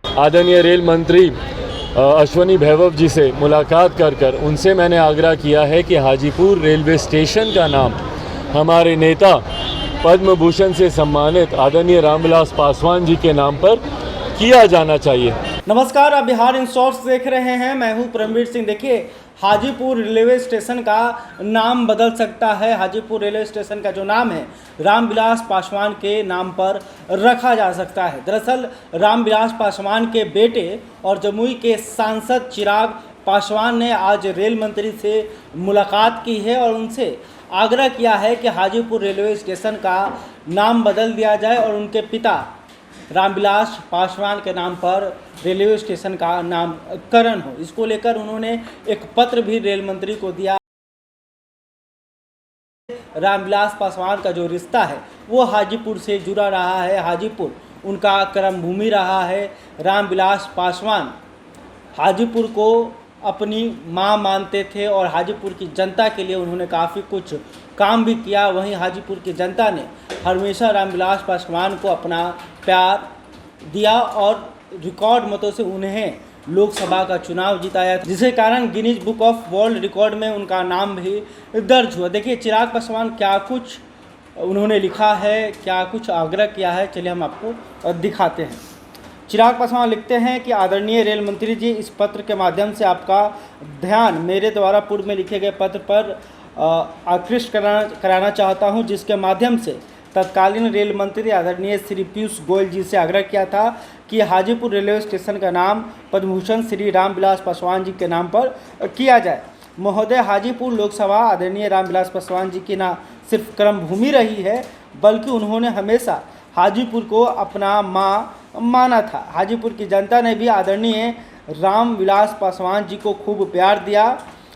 आदरणीय रेल मंत्री अश्विनी वैभव जी से मुलाकात कर उनसे मैंने आग्रह किया है कि हाजीपुर रेलवे स्टेशन का नाम हमारे नेता पद्म भूषण से सम्मानित आदरणीय रामविलास पासवान जी के नाम पर किया जाना चाहिए। नमस्कार, आप बिहार इन शॉर्ट्स देख रहे हैं। मैं हूं परमवीर सिंह। देखिए, हाजीपुर रेलवे स्टेशन का नाम बदल सकता है। हाजीपुर रेलवे स्टेशन का जो नाम है रामविलास पासवान के नाम पर रखा जा सकता है। दरअसल रामविलास पासवान के बेटे और जमुई के सांसद चिराग पासवान ने आज रेल मंत्री से मुलाकात की है और उनसे आग्रह किया है कि हाजीपुर रेलवे स्टेशन का नाम बदल दिया जाए और उनके पिता रामविलास पासवान के नाम पर रेलवे स्टेशन का नामकरण हो। इसको लेकर उन्होंने एक पत्र भी रेल मंत्री को दिया। रामविलास पासवान का जो रिश्ता है वो हाजीपुर से जुड़ा रहा है। हाजीपुर उनका कर्म भूमि रहा है। रामविलास पासवान हाजीपुर को अपनी मां मानते थे और हाजीपुर की जनता के लिए उन्होंने काफ़ी कुछ काम भी किया। वहीं हाजीपुर की जनता ने हमेशा रामविलास पासवान को अपना प्यार दिया और रिकॉर्ड मतों से उन्हें लोकसभा का चुनाव जिताया, जिसके कारण Guinness book of world record में उनका नाम भी दर्ज हुआ। देखिए, चिराग पासवान क्या कुछ उन्होंने लिखा है, क्या कुछ आग्रह किया है, चलिए हम आपको दिखाते हैं। चिराग पासवान लिखते हैं कि आदरणीय रेल मंत्री जी, इस पत्र के माध्यम से आपका ध्यान मेरे द्वारा पूर्व में लिखे गए पत्र पर आकृष्ट कराना चाहता हूं, जिसके माध्यम से तत्कालीन रेल मंत्री आदरणीय श्री पीयूष गोयल जी से आग्रह किया था कि हाजीपुर रेलवे स्टेशन का नाम पद्मभूषण श्री रामविलास पासवान जी के नाम पर किया जाए। महोदय, हाजीपुर लोकसभा आदरणीय रामविलास पासवान जी की न सिर्फ कर्म भूमि रही है, बल्कि उन्होंने हमेशा हाजीपुर को अपना माँ माना था। हाजीपुर की जनता ने भी आदरणीय रामविलास पासवान जी को खूब प्यार दिया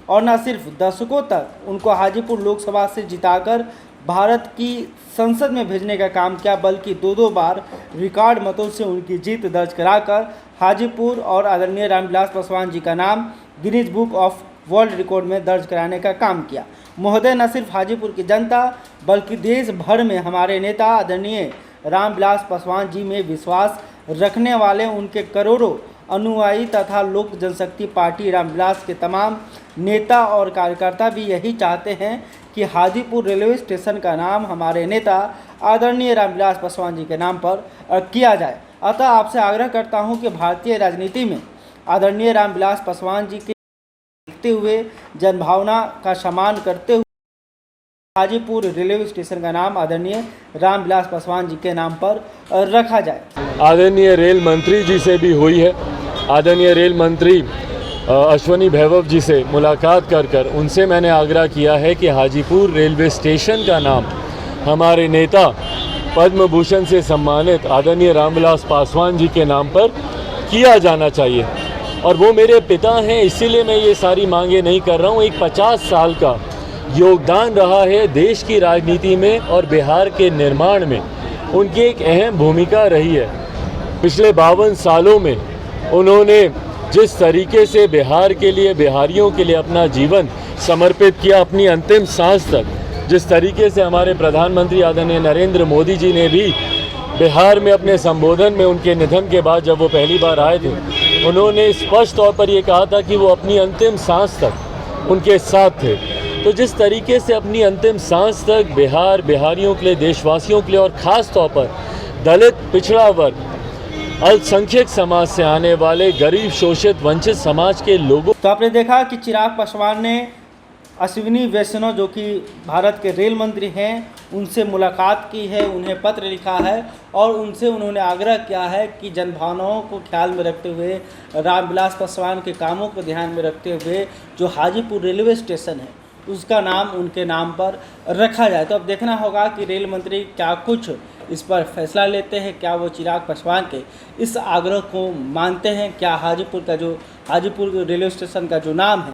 और न सिर्फ दशकों तक उनको हाजीपुर लोकसभा से जिताकर भारत की संसद में भेजने का काम किया, बल्कि दो बार रिकॉर्ड मतों से उनकी जीत दर्ज कराकर हाजीपुर और आदरणीय रामविलास पासवान जी का नाम Guinness book of world record में दर्ज कराने का काम किया। महोदय, न सिर्फ हाजीपुर की जनता बल्कि देश भर में हमारे नेता आदरणीय रामविलास पासवान जी में विश्वास रखने वाले उनके करोड़ों अनुयायी तथा लोक जनशक्ति पार्टी रामविलास के तमाम नेता और कार्यकर्ता भी यही चाहते हैं कि हाजीपुर रेलवे स्टेशन का नाम हमारे नेता आदरणीय रामविलास पासवान जी के नाम पर किया जाए। अतः आपसे आग्रह करता हूं कि भारतीय राजनीति में आदरणीय रामविलास पासवान जी के देखते हुए जनभावना का सम्मान करते हुए हाजीपुर रेलवे स्टेशन का नाम आदरणीय रामविलास पासवान जी के नाम पर रखा जाए। आदरणीय रेल मंत्री जी से भी हुई है। आदरणीय रेल मंत्री अश्विनी वैभव जी से मुलाकात कर उनसे मैंने आग्रह किया है कि हाजीपुर रेलवे स्टेशन का नाम हमारे नेता पद्म भूषण से सम्मानित आदरणीय रामविलास पासवान जी के नाम पर किया जाना चाहिए। और वो मेरे पिता हैं, इसीलिए मैं ये सारी मांगे नहीं कर रहा हूँ। एक 50 साल का योगदान रहा है देश की राजनीति में और बिहार के निर्माण में उनकी एक अहम भूमिका रही है। पिछले 52 सालों में उन्होंने जिस तरीके से बिहार के लिए, बिहारियों के लिए अपना जीवन समर्पित किया, अपनी अंतिम सांस तक, जिस तरीके से हमारे प्रधानमंत्री आदरणीय नरेंद्र मोदी जी ने भी बिहार में अपने संबोधन में उनके निधन के बाद जब वो पहली बार आए थे, उन्होंने स्पष्ट तौर पर ये कहा था कि वो अपनी अंतिम सांस तक उनके साथ थे। तो जिस तरीके से अपनी अंतिम सांस तक बिहार, बिहारियों के लिए, देशवासियों के लिए और ख़ास तौर पर दलित, पिछड़ा वर्ग, अल्पसंख्यक समाज से आने वाले गरीब, शोषित, वंचित समाज के लोगों। तो आपने देखा कि चिराग पासवान ने अश्विनी वैष्णव जो कि भारत के रेल मंत्री हैं उनसे मुलाकात की है, उन्हें पत्र लिखा है और उनसे उन्होंने आग्रह किया है कि जनभावनाओं को ख्याल में रखते हुए, रामविलास पासवान के कामों को ध्यान में रखते हुए जो हाजीपुर रेलवे स्टेशन है उसका नाम उनके नाम पर रखा जाए। तो अब देखना होगा कि रेल मंत्री क्या कुछ इस पर फैसला लेते हैं, क्या वो चिराग पासवान के इस आग्रह को मानते हैं, क्या हाजीपुर रेलवे स्टेशन का जो नाम है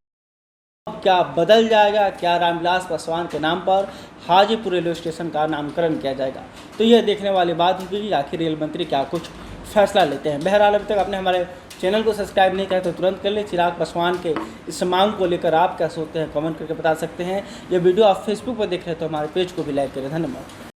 क्या बदल जाएगा, क्या रामविलास पासवान के नाम पर हाजीपुर रेलवे स्टेशन का नामकरण किया जाएगा। तो यह देखने वाली बात होगी कि आखिर रेल मंत्री क्या कुछ फैसला लेते हैं। बहरहाल अभी तक आपने हमारे चैनल को सब्सक्राइब नहीं किया तो तुरंत कर ले। चिराग पासवान के इस मांग को लेकर आप क्या सोचते हैं कमेंट करके बता सकते हैं। यह वीडियो आप फेसबुक पर देख रहे हैं तो हमारे पेज को भी लाइक करें। धन्यवाद।